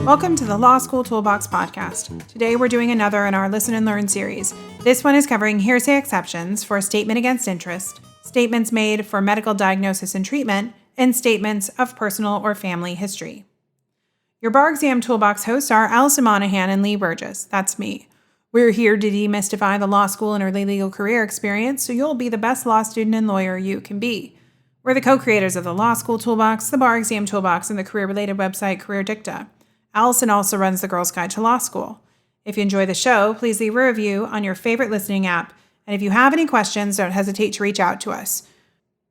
Welcome to the Law School Toolbox podcast. Today we're doing another in our Listen and Learn series. This one is covering hearsay exceptions for statement against interest, statements made for medical diagnosis and treatment, and statements of personal or family history. Your bar exam toolbox hosts are Alison and Lee Burgess. That's me. We're here to demystify the law school and early legal career experience so you'll be the best law student and lawyer you can be. We're the co-creators of the Law School Toolbox, the Bar Exam Toolbox, and the career-related website Career Dicta. Alison also runs the Girls Guide to Law School. If you enjoy the show, please leave a review on your favorite listening app. And if you have any questions, don't hesitate to reach out to us.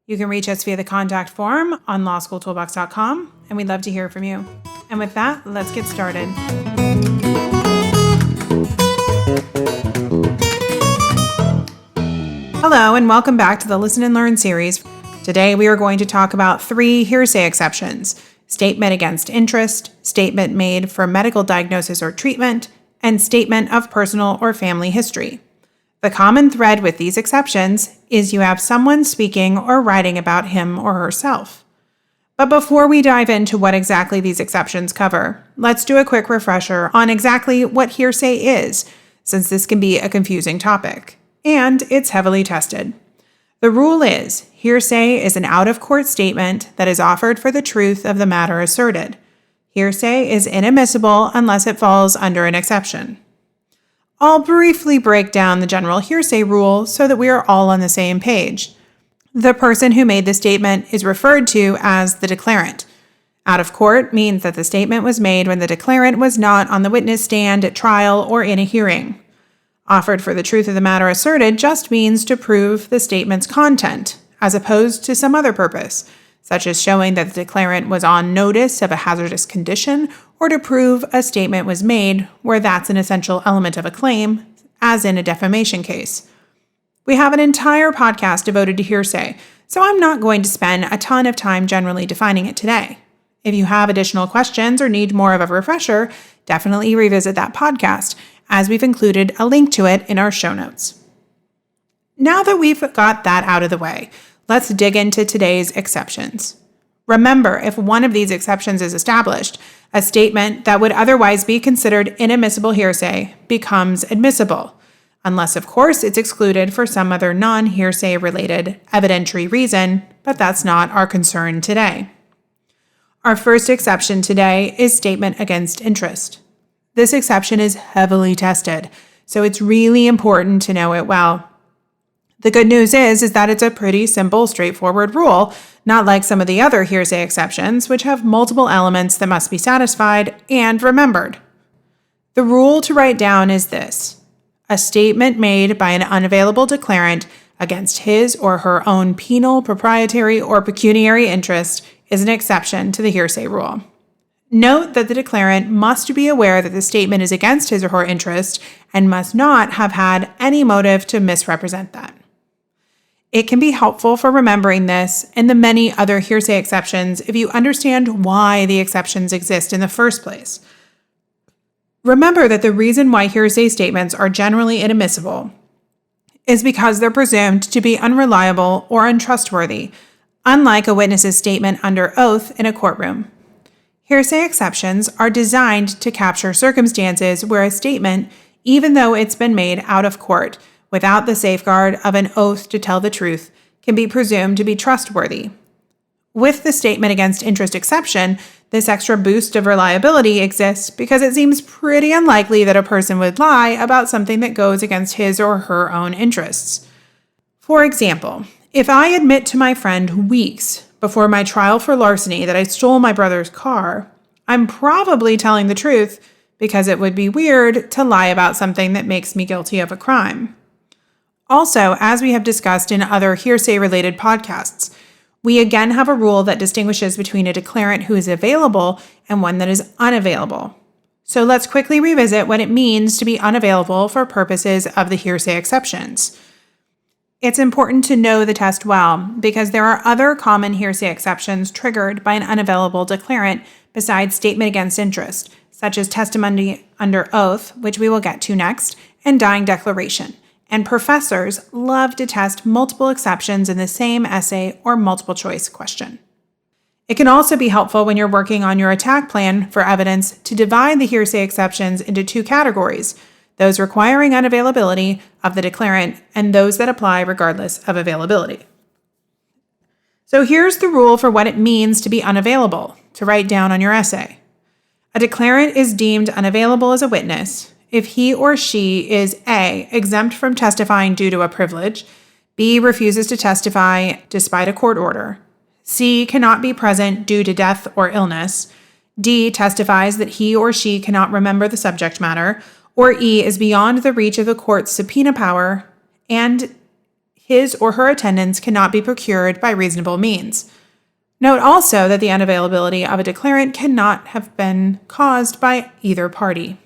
You can reach us via the contact form on lawschooltoolbox.com, and we'd love to hear from you. And with that, let's get started. Hello, and welcome back to the Listen and Learn series. Today, we are going to talk about 3 hearsay exceptions: statement against interest, statement made for medical diagnosis or treatment, and statement of personal or family history. The common thread with these exceptions is you have someone speaking or writing about him or herself. But before we dive into what exactly these exceptions cover, let's do a quick refresher on exactly what hearsay is, since this can be a confusing topic, and it's heavily tested. The rule is, hearsay is an out-of-court statement that is offered for the truth of the matter asserted. Hearsay is inadmissible unless it falls under an exception. I'll briefly break down the general hearsay rule so that we are all on the same page. The person who made the statement is referred to as the declarant. Out of court means that the statement was made when the declarant was not on the witness stand at trial or in a hearing. Offered for the truth of the matter asserted just means to prove the statement's content, as opposed to some other purpose, such as showing that the declarant was on notice of a hazardous condition or to prove a statement was made where that's an essential element of a claim, as in a defamation case. We have an entire podcast devoted to hearsay, so I'm not going to spend a ton of time generally defining it today. If you have additional questions or need more of a refresher, definitely revisit that podcast, as we've included a link to it in our show notes. Now that we've got that out of the way, let's dig into today's exceptions. Remember, if one of these exceptions is established, a statement that would otherwise be considered inadmissible hearsay becomes admissible, unless, of course, it's excluded for some other non-hearsay-related evidentiary reason, but that's not our concern today. Our first exception today is statement against interest. This exception is heavily tested, so it's really important to know it well. The good news is that it's a pretty simple, straightforward rule, not like some of the other hearsay exceptions, which have multiple elements that must be satisfied and remembered. The rule to write down is this: a statement made by an unavailable declarant against his or her own penal, proprietary, or pecuniary interest is an exception to the hearsay rule. Note that the declarant must be aware that the statement is against his or her interest and must not have had any motive to misrepresent that. It can be helpful for remembering this and the many other hearsay exceptions if you understand why the exceptions exist in the first place. Remember that the reason why hearsay statements are generally inadmissible is because they're presumed to be unreliable or untrustworthy, unlike a witness's statement under oath in a courtroom. Hearsay exceptions are designed to capture circumstances where a statement, even though it's been made out of court without the safeguard of an oath to tell the truth, can be presumed to be trustworthy. With the statement against interest exception, this extra boost of reliability exists because it seems pretty unlikely that a person would lie about something that goes against his or her own interests. For example, if I admit to my friend weeks before my trial for larceny that I stole my brother's car, I'm probably telling the truth because it would be weird to lie about something that makes me guilty of a crime. Also, as we have discussed in other hearsay-related podcasts, we again have a rule that distinguishes between a declarant who is available and one that is unavailable. So let's quickly revisit what it means to be unavailable for purposes of the hearsay exceptions. It's important to know the test well because there are other common hearsay exceptions triggered by an unavailable declarant besides statement against interest, such as testimony under oath, which we will get to next, and dying declaration. And professors love to test multiple exceptions in the same essay or multiple choice question. It can also be helpful when you're working on your attack plan for evidence to divide the hearsay exceptions into two categories, those requiring unavailability of the declarant and those that apply regardless of availability. So here's the rule for what it means to be unavailable, to write down on your essay. A declarant is deemed unavailable as a witness if he or she is A, exempt from testifying due to a privilege, B, refuses to testify despite a court order, C, cannot be present due to death or illness, D, testifies that he or she cannot remember the subject matter, or E, is beyond the reach of the court's subpoena power, and his or her attendance cannot be procured by reasonable means. Note also that the unavailability of a declarant cannot have been caused by either party.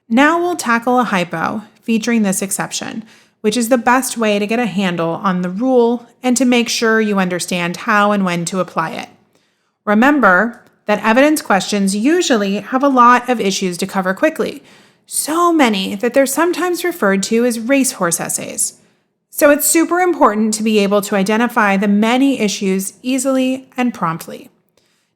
Now we'll tackle a hypo featuring this exception, which is the best way to get a handle on the rule and to make sure you understand how and when to apply it. Remember that evidence questions usually have a lot of issues to cover quickly, so many that they're sometimes referred to as racehorse essays. So it's super important to be able to identify the many issues easily and promptly.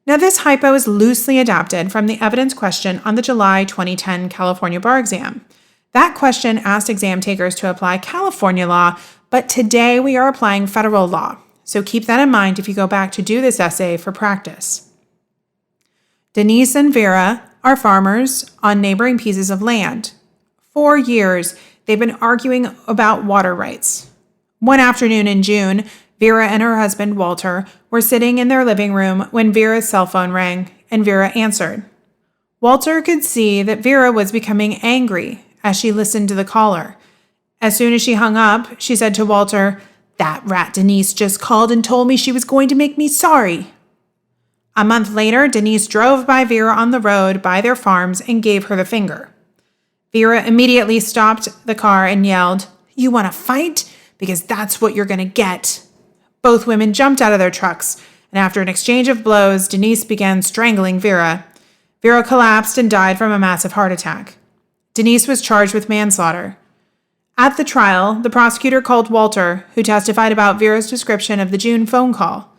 Now, this hypo is loosely adapted from the evidence question on the July 2010 California bar exam. That question asked exam takers to apply California law, but today we are applying federal law. So keep that in mind if you go back to do this essay for practice. Denise and Vera are farmers on neighboring pieces of land. For years, they've been arguing about water rights. One afternoon in June, Vera and her husband, Walter, were sitting in their living room when Vera's cell phone rang, and Vera answered. Walter could see that Vera was becoming angry as she listened to the caller. As soon as she hung up, she said to Walter, "That rat Denise just called and told me she was going to make me sorry." A month later, Denise drove by Vera on the road by their farms and gave her the finger. Vera immediately stopped the car and yelled, "You want to fight? Because that's what you're going to get." Both women jumped out of their trucks, and after an exchange of blows, Denise began strangling Vera. Vera collapsed and died from a massive heart attack. Denise was charged with manslaughter. At the trial, the prosecutor called Walter, who testified about Vera's description of the June phone call.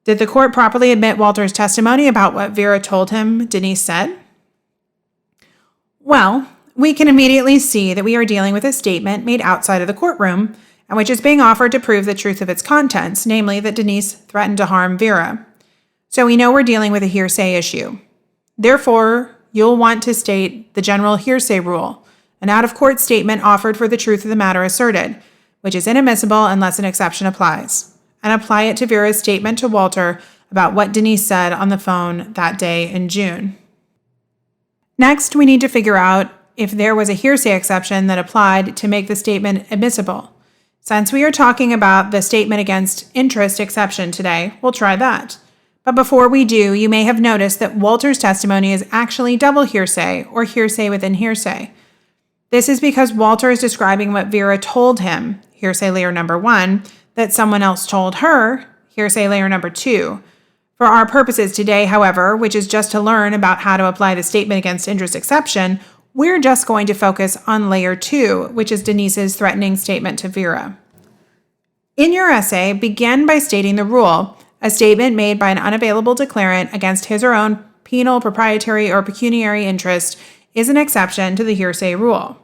Did the court properly admit Walter's testimony about what Vera told him Denise said? Well, we can immediately see that we are dealing with a statement made outside of the courtroom, and which is being offered to prove the truth of its contents, namely that Denise threatened to harm Vera. So we know we're dealing with a hearsay issue. Therefore, you'll want to state the general hearsay rule, an out-of-court statement offered for the truth of the matter asserted, which is inadmissible unless an exception applies, and apply it to Vera's statement to Walter about what Denise said on the phone that day in June. Next, we need to figure out if there was a hearsay exception that applied to make the statement admissible. Since we are talking about the statement against interest exception today, we'll try that. But before we do, you may have noticed that Walter's testimony is actually double hearsay or hearsay within hearsay. This is because Walter is describing what Vera told him, hearsay layer number 1, that someone else told her, hearsay layer number 2. For our purposes today, however, which is just to learn about how to apply the statement against interest exception, we're just going to focus on layer 2, which is Denise's threatening statement to Vera. In your essay, begin by stating the rule. A statement made by an unavailable declarant against his or own penal, proprietary, or pecuniary interest is an exception to the hearsay rule.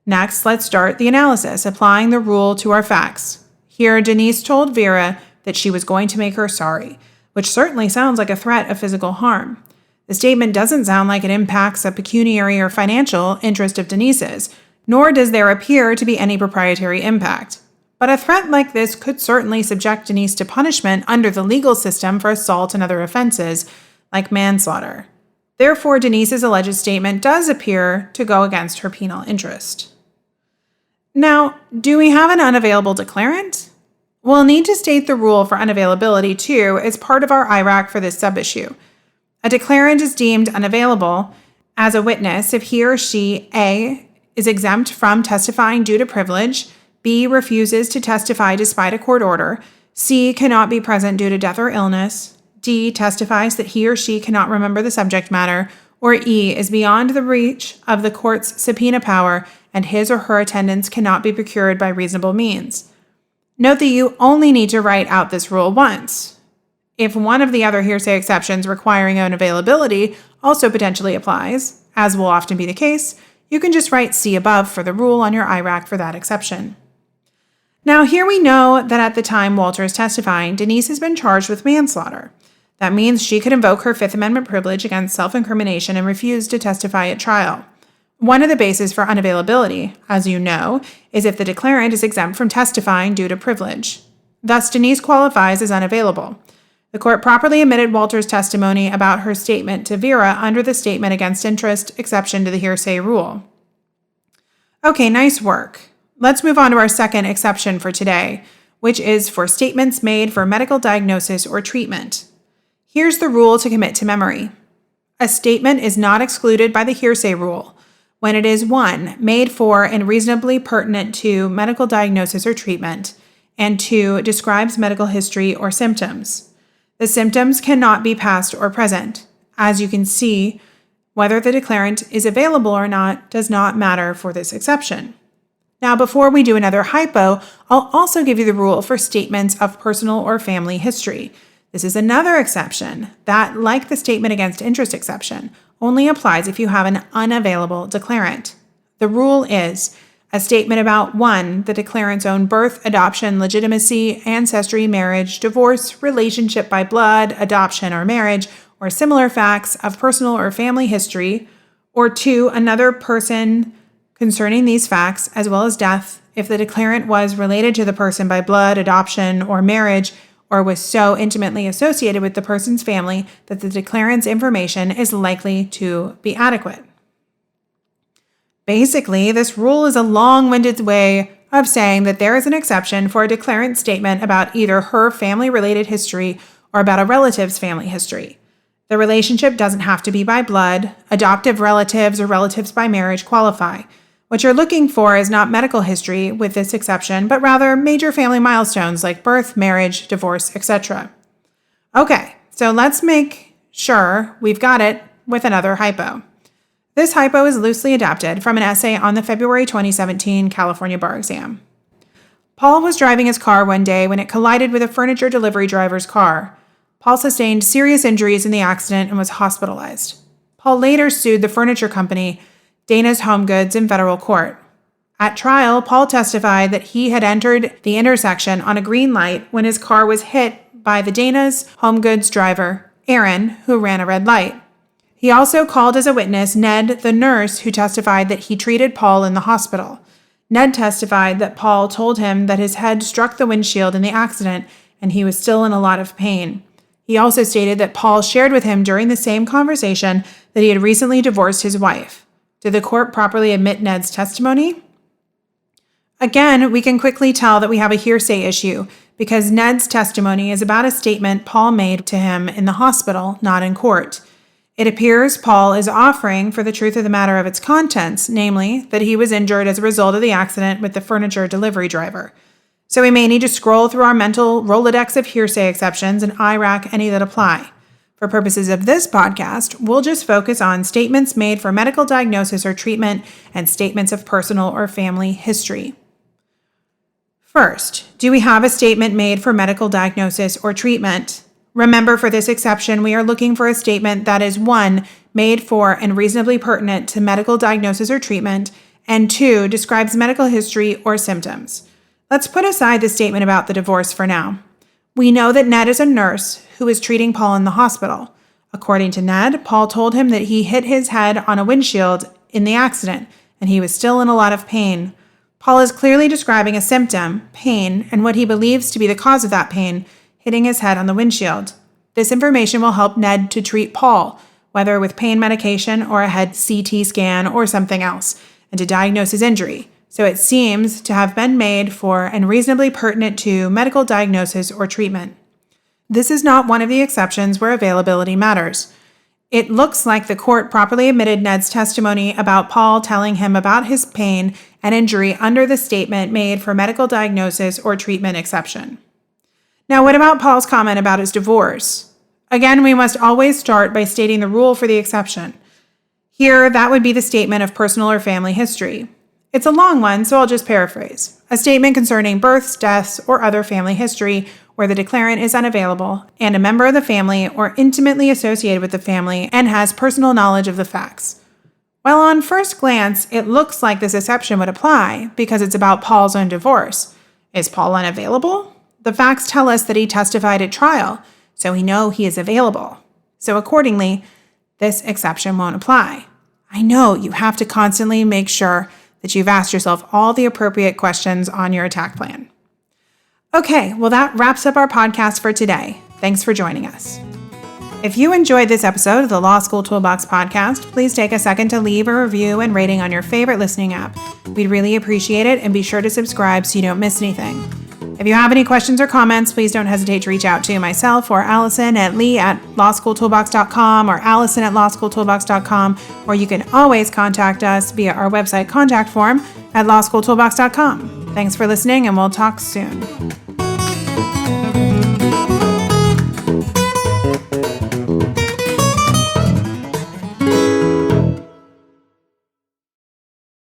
Next, let's start the analysis, applying the rule to our facts. Here, Denise told Vera that she was going to make her sorry, which certainly sounds like a threat of physical harm. The statement doesn't sound like it impacts a pecuniary or financial interest of Denise's, nor does there appear to be any proprietary impact. But a threat like this could certainly subject Denise to punishment under the legal system for assault and other offenses, like manslaughter. Therefore, Denise's alleged statement does appear to go against her penal interest. Now, do we have an unavailable declarant? We'll need to state the rule for unavailability, too, as part of our IRAC for this sub-issue. A declarant is deemed unavailable as a witness if he or she A, is exempt from testifying due to privilege, B, refuses to testify despite a court order, C, cannot be present due to death or illness, D, testifies that he or she cannot remember the subject matter, or E, is beyond the reach of the court's subpoena power and his or her attendance cannot be procured by reasonable means. Note that you only need to write out this rule once. If one of the other hearsay exceptions requiring unavailability also potentially applies, as will often be the case, you can just write C above for the rule on your IRAC for that exception. Now, here we know that at the time Walter is testifying, Denise has been charged with manslaughter. That means she could invoke her Fifth Amendment privilege against self-incrimination and refuse to testify at trial. One of the bases for unavailability, as you know, is if the declarant is exempt from testifying due to privilege. Thus, Denise qualifies as unavailable. The court properly admitted Walter's testimony about her statement to Vera under the statement against interest exception to the hearsay rule. Okay, nice work. Let's move on to our second exception for today, which is for statements made for medical diagnosis or treatment. Here's the rule to commit to memory. A statement is not excluded by the hearsay rule when it is 1. Made for and reasonably pertinent to medical diagnosis or treatment, and 2. Describes medical history or symptoms. The symptoms cannot be past or present. As you can see, whether the declarant is available or not does not matter for this exception. Now, before we do another hypo, I'll also give you the rule for statements of personal or family history. This is another exception that, like the statement against interest exception, only applies if you have an unavailable declarant. The rule is a statement about 1. The declarant's own birth, adoption, legitimacy, ancestry, marriage, divorce, relationship by blood, adoption or marriage, or similar facts of personal or family history, or 2. Another person concerning these facts, as well as death, if the declarant was related to the person by blood, adoption, or marriage, or was so intimately associated with the person's family that the declarant's information is likely to be adequate. Basically, this rule is a long-winded way of saying that there is an exception for a declarant's statement about either her family-related history or about a relative's family history. The relationship doesn't have to be by blood. Adoptive relatives or relatives by marriage qualify. What you're looking for is not medical history with this exception, but rather major family milestones like birth, marriage, divorce, etc. Okay, so let's make sure we've got it with another hypo. This hypo is loosely adapted from an essay on the February 2017 California bar exam. Paul was driving his car one day when it collided with a furniture delivery driver's car. Paul sustained serious injuries in the accident and was hospitalized. Paul later sued the furniture company, Dana's Home Goods, in federal court. At trial, Paul testified that he had entered the intersection on a green light when his car was hit by the Dana's Home Goods driver, Aaron, who ran a red light. He also called as a witness Ned, the nurse, who testified that he treated Paul in the hospital. Ned testified that Paul told him that his head struck the windshield in the accident and he was still in a lot of pain. He also stated that Paul shared with him during the same conversation that he had recently divorced his wife. Did the court properly admit Ned's testimony? Again, we can quickly tell that we have a hearsay issue because Ned's testimony is about a statement Paul made to him in the hospital, not in court. It appears Paul is offering for the truth of the matter of its contents, namely that he was injured as a result of the accident with the furniture delivery driver. So we may need to scroll through our mental Rolodex of hearsay exceptions and IRAC any that apply. For purposes of this podcast, we'll just focus on statements made for medical diagnosis or treatment and statements of personal or family history. First, do we have a statement made for medical diagnosis or treatment? Remember, for this exception, we are looking for a statement that is 1. Made for and reasonably pertinent to medical diagnosis or treatment, and 2. Describes medical history or symptoms. Let's put aside the statement about the divorce for now. We know that Ned is a nurse who is treating Paul in the hospital. According to Ned, Paul told him that he hit his head on a windshield in the accident, and he was still in a lot of pain. Paul is clearly describing a symptom, pain, and what he believes to be the cause of that pain, hitting his head on the windshield. This information will help Ned to treat Paul, whether with pain medication or a head CT scan or something else, and to diagnose his injury. So it seems to have been made for and reasonably pertinent to medical diagnosis or treatment. This is not one of the exceptions where availability matters. It looks like the court properly admitted Ned's testimony about Paul telling him about his pain and injury under the statement made for medical diagnosis or treatment exception. Now, what about Paul's comment about his divorce? Again, we must always start by stating the rule for the exception. Here, that would be the statement of personal or family history. It's a long one, so I'll just paraphrase. A statement concerning births, deaths, or other family history where the declarant is unavailable and a member of the family or intimately associated with the family and has personal knowledge of the facts. While on first glance, it looks like this exception would apply because it's about Paul's own divorce. Is Paul unavailable? The facts tell us that he testified at trial, so we know he is available. So accordingly, this exception won't apply. I know you have to constantly make sure that you've asked yourself all the appropriate questions on your attack plan. Okay, well, that wraps up our podcast for today. Thanks for joining us. If you enjoyed this episode of the Law School Toolbox podcast, please take a second to leave a review and rating on your favorite listening app. We'd really appreciate it, and be sure to subscribe so you don't miss anything. If you have any questions or comments, please don't hesitate to reach out to myself or Alison at lee@lawschooltoolbox.com or allison@lawschooltoolbox.com, or you can always contact us via our website contact form at lawschooltoolbox.com. Thanks for listening, and we'll talk soon.